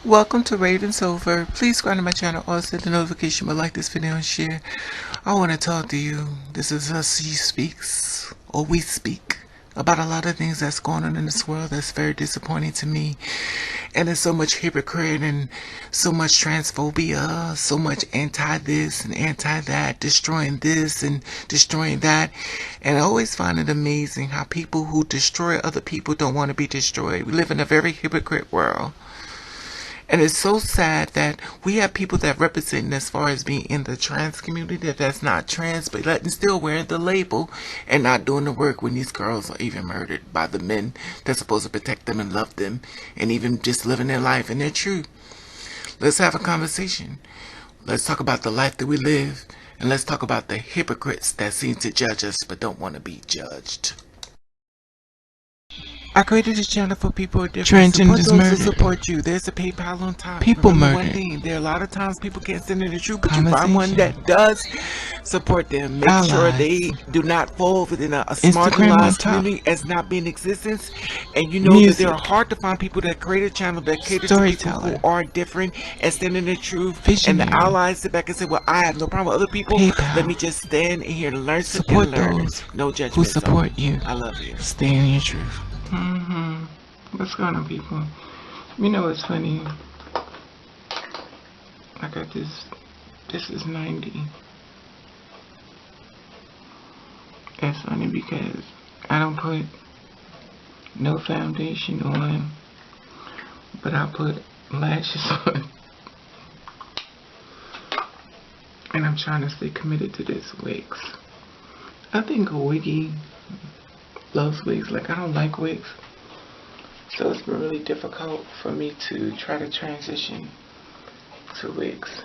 Welcome to Raven's Over. Please subscribe to my channel, also hit the notification bell, like this video and share. I want to talk to you. This is us, she speaks, or we speak, about a lot of things that's going on in this world that's very disappointing to me. And there's so much hypocrite and so much transphobia, so much anti-this and anti-that, destroying this and destroying that. And I always find it amazing how people who destroy other people don't want to be destroyed. We live in a very hypocrite world. And it's so sad that we have people that represent as far as being in the trans community that's not trans, but still wearing the label and not doing the work when these girls are even murdered by the men that's supposed to protect them and love them and even just living their life and their truth. Let's have a conversation. Let's talk about the life that we live, and let's talk about the hypocrites that seem to judge us but don't want to be judged. I created this channel for people with different Transgenders murdered. to support you. There's a PayPal on top. People Remember murdered. one thing, there are a lot of times people can't send in the truth, but you find one that does support them. Make sure they do not fall within a marginalized community as not being in existence. And you know that there are hard to find people that create a channel that cater to people who are different and stand in the truth. And the allies sit back and say, well, I have no problem with other people. Let me just stand in here to learn something. Support those no judgment who support you. I love you. Stay in your truth. What's going on, people? You know what's funny? I got this. This is 90. It's funny because I don't put no foundation on, but I put lashes on. And I'm trying to stay committed to this Wigs. I think a wiggy loves wigs. Like, I don't like wigs. So it's been really difficult for me to try to transition to wigs.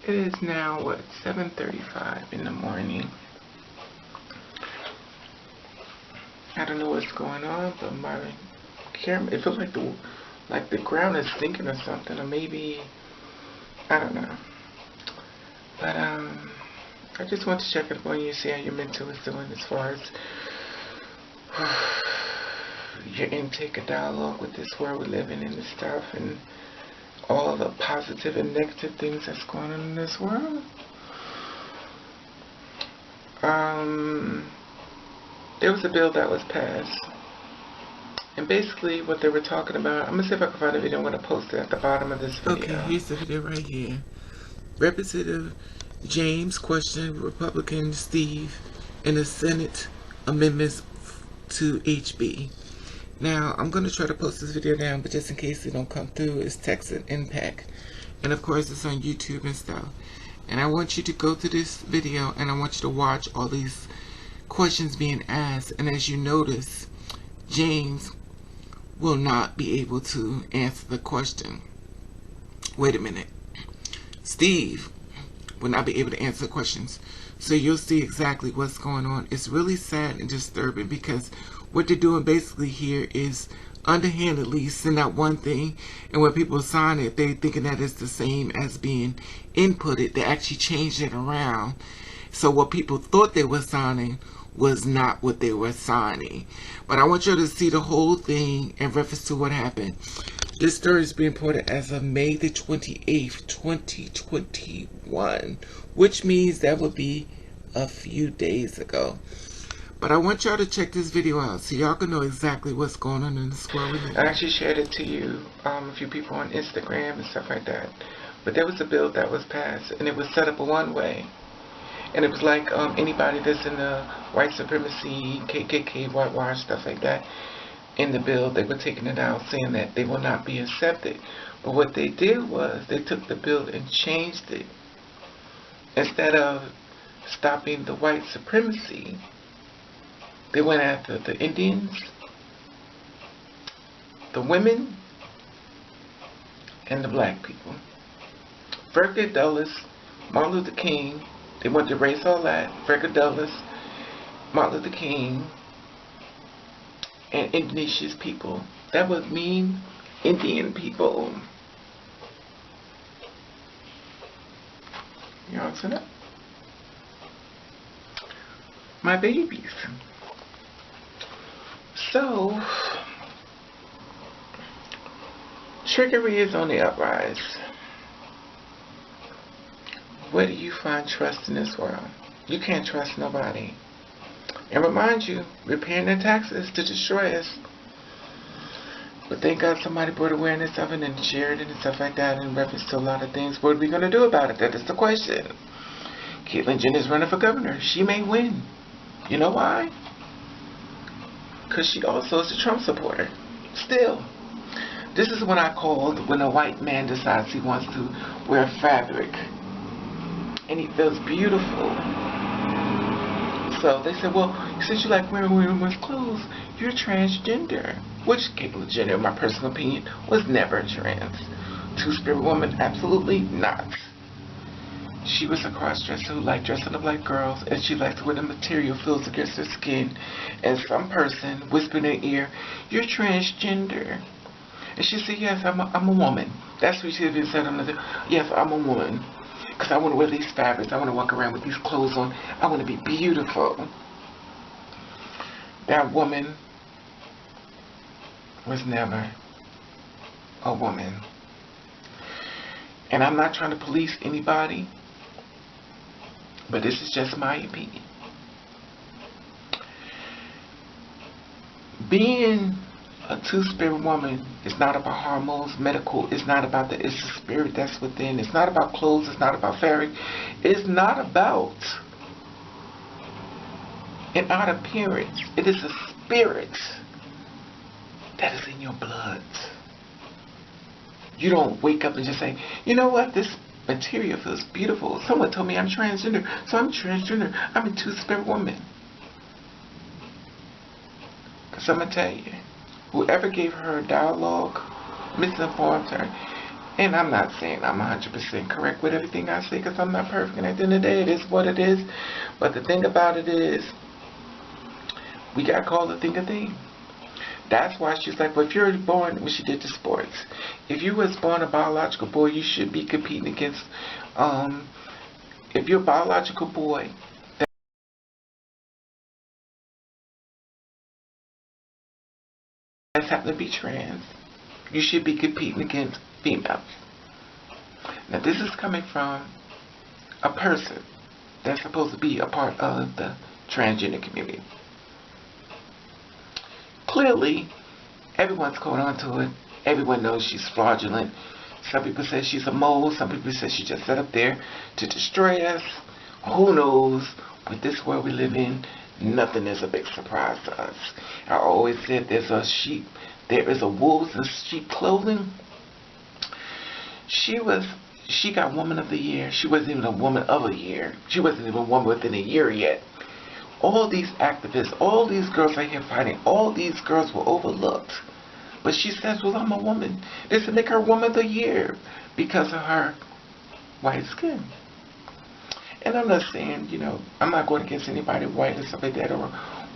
It is now, 7:35 in the morning. I don't know what's going on, but my camera, it feels like the ground is sinking or something, or maybe, I don't know. But, I just want to check up on you, see how your mental is doing as far as your intake of dialogue with this world we live in and this stuff, and all the positive and negative things that's going on in this world. There was a bill that was passed, and basically what they were talking about, I'm going to see if I can find a video. I'm going to post it at the bottom of this video. Okay, here's the video right here. Representative James questioned Republican Steve in the Senate amendments to HB. Now, I'm going to try to post this video down, but just in case it don't come through, it's text and impact. And of course, it's on YouTube and stuff. And I want you to go to this video, and I want you to watch all these questions being asked. And as you notice, James will not be able to answer the question. Wait a minute. Steve will not be able to answer questions. So you'll see exactly what's going on. It's really sad and disturbing because what they're doing basically here is underhandedly send out one thing, and when people sign it, they're thinking that it's the same as being inputted. They actually changed it around. So what people thought they were signing was not what they were signing. But I want you to see the whole thing in reference to what happened. This story is being reported as of May the 28th, 2021, which means that would be a few days ago. But I want y'all to check this video out so y'all can know exactly what's going on in this world. I actually shared it to you, a few people on Instagram and stuff like that. But there was a bill that was passed, and it was set up one way. And it was like anybody that's in the white supremacy, KKK, whitewash, stuff like that, in the bill, they were taking it out, saying that they will not be accepted. But what they did was they took the bill and changed it. Instead of stopping the white supremacy, they went after the Indians, the women, and the black people. Frederick Douglass, Martin Luther King, they wanted to erase all that. Frederick Douglass, Martin Luther King, and Indonesia's people. That would mean Indian people. You know what's up? My babies. So, Trickery is on the uprise. Where do you find trust in this world? You can't trust nobody. And remind you, we're paying their taxes to destroy us. But thank God somebody brought awareness of it and shared it and stuff like that in reference to a lot of things. What are we going to do about it? That is the question. Caitlyn Jenner is running for governor. She may win. You know why? Because she also is a Trump supporter. Still. This is what I called when a white man decides he wants to wear fabric. And he feels beautiful. So they said, well, since you like wearing women's clothes, you're transgender. Which Caitlyn Jenner, in my personal opinion, was never trans. Two-spirit woman, absolutely not. She was a crossdresser who liked dressing up like girls, and she liked when the material feels against her skin. And some person whispered in her ear, you're transgender. And she said, yes, I'm a woman. That's what she even said on the, yes, I'm a woman. Because I want to wear these fabrics. I want to walk around with these clothes on. I want to be beautiful. That woman was never a woman. And I'm not trying to police anybody, but this is just my opinion. Being a two-spirit woman is not about hormones, medical. It's not about it's the spirit that's within. It's not about clothes. It's not about fabric. It's not about an out appearance. It is a spirit that is in your blood. You don't wake up and just say, you know what, this material feels beautiful. Someone told me I'm transgender, so I'm transgender. I'm a two-spirit woman. Because I'm going to tell you, whoever gave her a dialogue misinformed her. And I'm not saying I'm 100% correct with everything I say because I'm not perfect. And at the end of the day, it is what it is. But the thing about it is, we got to call the thing a thing. That's why she's like, well, if you're born, when she did the sports, if you was born a biological boy, you should be competing against, if you're a biological boy, that's happened to be trans, you should be competing against females. Now this is coming from a person that's supposed to be a part of the transgender community. Clearly, everyone's caught on to it. Everyone knows she's fraudulent. Some people say she's a mole. Some people say she just set up there to destroy us. Who knows? With this world we live in, nothing is a big surprise to us. I always said there is a wolves in sheep clothing. She got Woman of the Year. She wasn't even a Woman of a Year. She wasn't even a woman within a year yet. All these activists, all these girls out here fighting, all these girls were overlooked. But she says, well, I'm a woman. They should make her Woman of the Year because of her white skin. And I'm not saying, you know, I'm not going against anybody white or stuff like that, or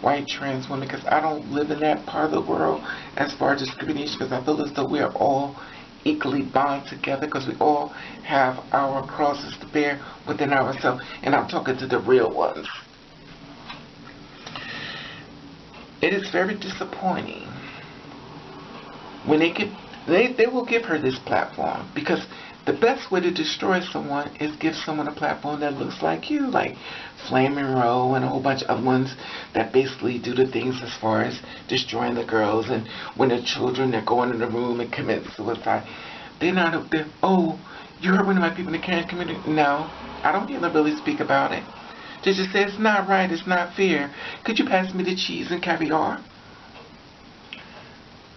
white trans women, because I don't live in that part of the world as far as discrimination, because I feel as though we are all equally bound together, because we all have our crosses to bear within ourselves. And I'm talking to the real ones. It is very disappointing when they will give her this platform, because the best way to destroy someone is give someone a platform that looks like you, like Flaming Row and a whole bunch of other ones that basically do the things as far as destroying the girls, and when the children are going in the room and commit suicide. They're not up there, oh, you heard one of my people in the trans community? No, I don't hear them really speak about it. They just say, it's not right, it's not fair. Could you pass me the cheese and caviar?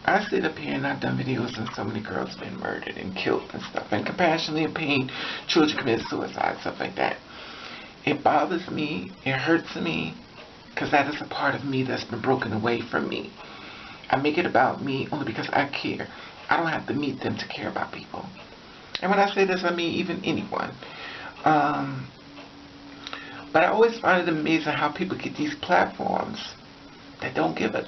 I sit up here and I've done videos on so many girls been murdered and killed and stuff, and compassionately and pain, children commit suicide, stuff like that. It bothers me, it hurts me, because that is a part of me that's been broken away from me. I make it about me only because I care. I don't have to meet them to care about people. And when I say this, I mean even anyone. But I always find it amazing how people get these platforms that don't give it.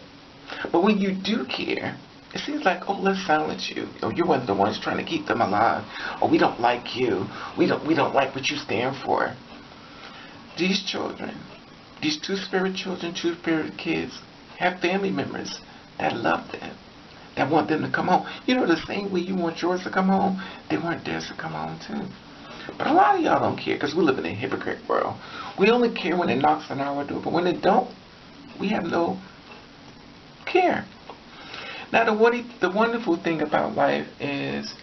But when you do care, it seems like, oh, let's silence you. Or you're one of the ones trying to keep them alive. Or we don't like you. We don't like what you stand for. These children, these two-spirit children, two-spirit kids, have family members that love them, that want them to come home. You know, the same way you want yours to come home, they want theirs to come home too. But a lot of y'all don't care because we live in a hypocrite world. We only care when it knocks on our door, but when it don't, we have no care. Now, the wonderful thing about life is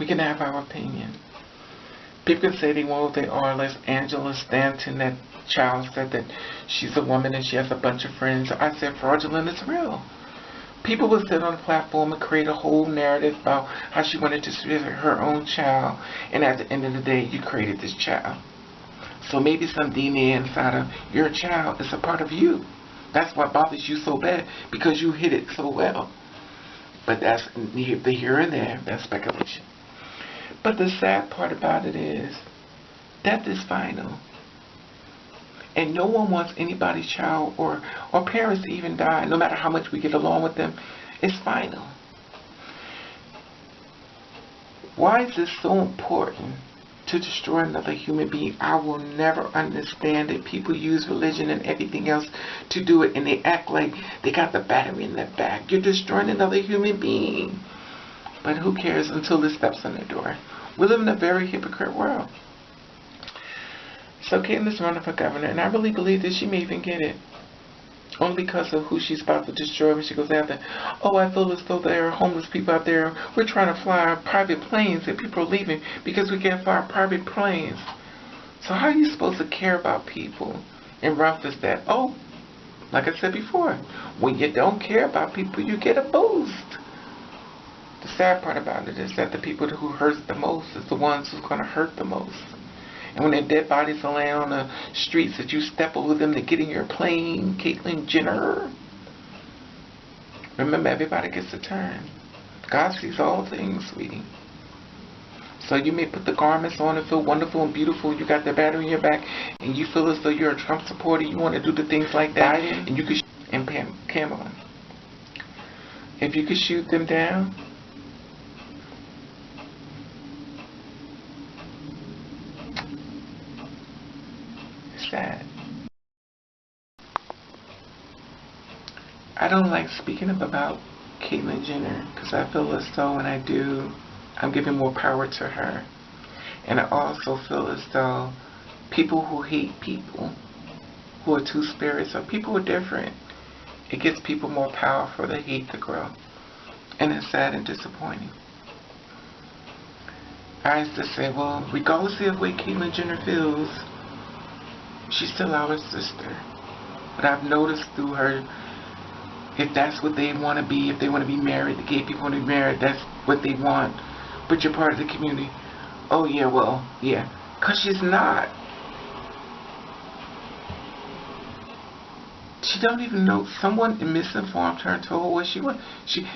we can have our opinion. People can say they want what they are. Like Angela Stanton, that child, said that she's a woman and she has a bunch of friends. I said fraudulent is real. People will sit on a platform and create a whole narrative about how she wanted to visit her own child, and at the end of the day, you created this child. So maybe some DNA inside of your child is a part of you. That's what bothers you so bad, because you hid it so well. But that's the here and there. That's speculation. But the sad part about it is, death is final. And no one wants anybody's child or parents to even die, no matter how much we get along with them. It's final. Why is this so important to destroy another human being? I will never understand it. People use religion and everything else to do it, and they act like they got the battery in their back. You're destroying another human being. But who cares until it steps on the door? We live in a very hypocrite world. So Caitlyn's running for governor, and I really believe that she may even get it. Only because of who she's about to destroy when she goes after. Oh, I feel as though there are homeless people out there. We're trying to fly our private planes and people are leaving because we can't fly our private planes. So how are you supposed to care about people in reference that, oh, like I said before, when you don't care about people, you get a boost. The sad part about it is that the people who hurt the most is the ones who's going to hurt the most. And when their dead bodies are laying on the streets that you step over them to get in your plane, Caitlyn Jenner, remember, everybody gets a turn. God sees all things, sweetie. So you may put the garments on and feel wonderful and beautiful. You got the battery in your back, and you feel as though you're a Trump supporter. You want to do the things like that, and you could. And Pamela, if you could shoot them down, sad. I don't like speaking about Caitlyn Jenner because I feel as though when I do, I'm giving more power to her. And I also feel as though people who hate people, who are two spirits, or people who are different, it gives people more power for the hate to grow. And it's sad and disappointing. I used to say, well, regardless of the way Caitlyn Jenner feels, she's still our sister. But I've noticed through her, if that's what they want to be, if they want to be married, the gay people want to be married, that's what they want. But you're part of the community. Oh yeah, well, yeah. Because she's not. She don't even know. Someone misinformed her and told her what she was.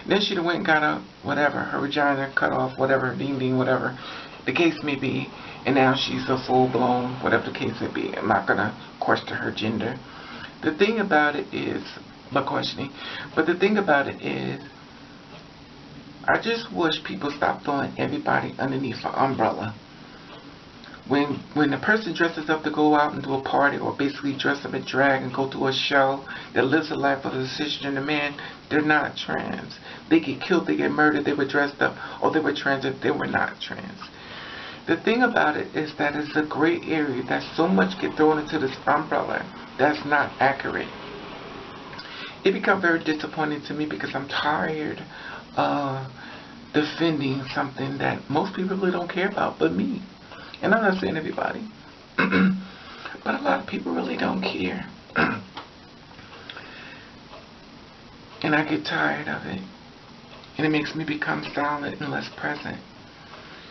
Then she went and got a, whatever, her vagina cut off, whatever, ding ding, whatever the case may be. And now she's a full-blown, whatever the case may be. I'm not going to question her gender. The thing about it is, not questioning, but the thing about it is, I just wish people stop throwing everybody underneath an umbrella. When a person dresses up to go out and do a party, or basically dress up in drag and go to a show that lives a life of a cisgender man, they're not trans. They get killed, they get murdered, they were dressed up, or they were trans if they were not trans. The thing about it is that it's a gray area that so much get thrown into this umbrella that's not accurate. It becomes very disappointing to me because I'm tired of defending something that most people really don't care about but me. And I'm not saying everybody, but a lot of people really don't care. And I get tired of it. And it makes me become silent and less present.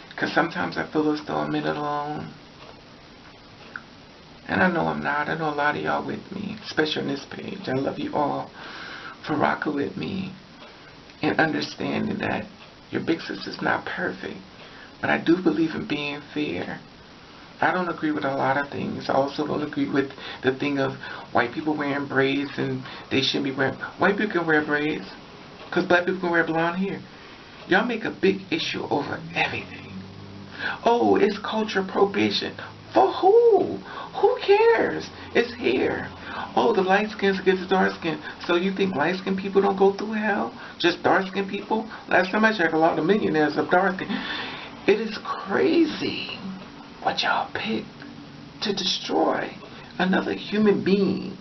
Because sometimes I feel as though I'm in it alone. And I know I'm not. I know a lot of y'all with me, especially on this page. I love you all for rocking with me and understanding that your big sister's not perfect. But I do believe in being fair. I don't agree with a lot of things. I also don't agree with the thing of white people wearing braids and they shouldn't be wearing. White people can wear braids because black people can wear blonde hair. Y'all make a big issue over everything. Oh, it's culture appropriation. For who? Who cares? It's hair. Oh, the light skins get the dark skin. So you think light skinned people don't go through hell? Just dark skinned people? Last time I checked, a lot of millionaires are dark skinned. It is crazy what y'all picked to destroy another human being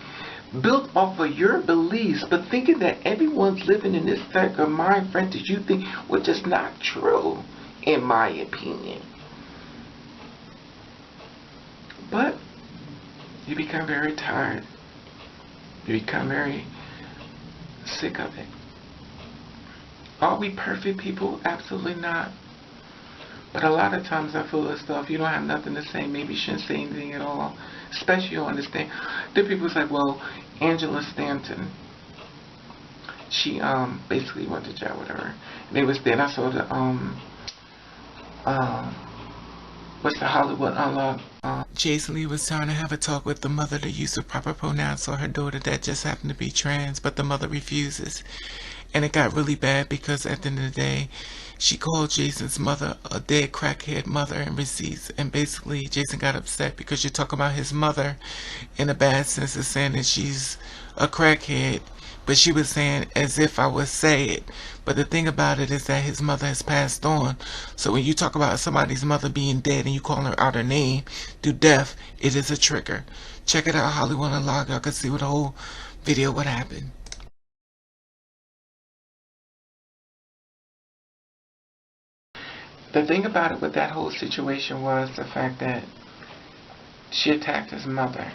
built off of your beliefs, but thinking that everyone's living in this type of mind frame that you think, which is not true, in my opinion. But you become very tired. You become very sick of it. Are we perfect people? Absolutely not. But a lot of times I feel as though if you don't have nothing to say, maybe you shouldn't say anything at all. Especially you don't understand. The people was like, well, Angela Stanton, she basically went to jail with her. And they was there. And I saw the what's the Hollywood Unlocked? Jason Lee was trying to have a talk with the mother to use the proper pronouns for her daughter that just happened to be trans, but the mother refuses. And it got really bad because at the end of the day, she called Jason's mother a dead crackhead mother and receipts. And basically, Jason got upset because you're talking about his mother in a bad sense of saying that she's a crackhead. But she was saying as if I would say it. But the thing about it is that his mother has passed on. So when you talk about somebody's mother being dead and you call her out her name through death, it is a trigger. Check it out, Hollywood Unlocked. Y'all can see what the whole video would happen. The thing about it with that whole situation was the fact that she attacked his mother.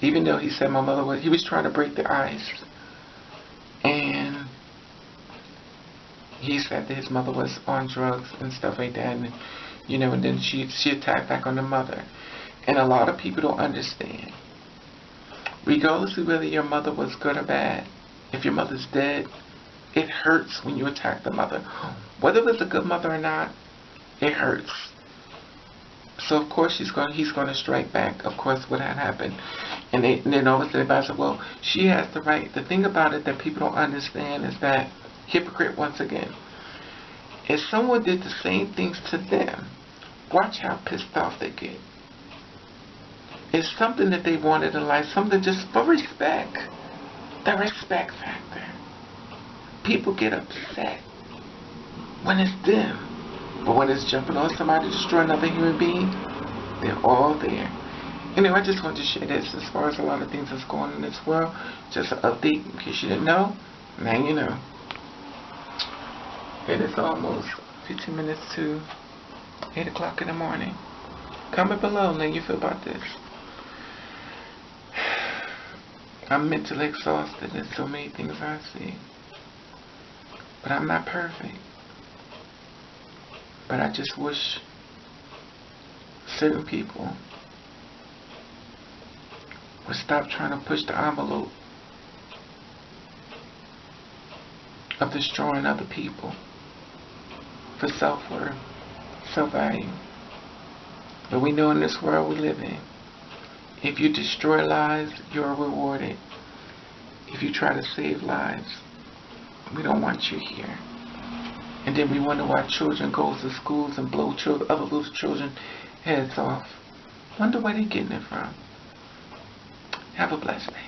Even though he said he was trying to break the ice. And he said that his mother was on drugs and stuff like that. And, you know, and then she attacked back on the mother. And a lot of people don't understand. Regardless of whether your mother was good or bad, if your mother's dead, it hurts when you attack the mother. Whether it was a good mother or not, it hurts. So of course he's going to strike back. Of course, what had happened, and then all of a sudden everybody said, "Well, she has the right." The thing about it that people don't understand is that hypocrite once again. If someone did the same things to them, watch how pissed off they get. It's something that they wanted in life, something just for respect. The respect factor. People get upset when it's them. But when it's jumping on somebody to destroy another human being, they're all there. Anyway, I just wanted to share this as far as a lot of things that's going on in this world. Just an update in case you didn't know. Now you know. It is almost 15 minutes to 8 o'clock in the morning. Comment below and let you feel about this. I'm mentally exhausted. There's so many things I see. But I'm not perfect. But I just wish certain people would stop trying to push the envelope of destroying other people for self-worth, self-value. But we know in this world we live in, if you destroy lives, you're rewarded. If you try to save lives, we don't want you here. And then we wonder why children go to schools and blow other little children heads off. Wonder where they're getting it from. Have a blessed day.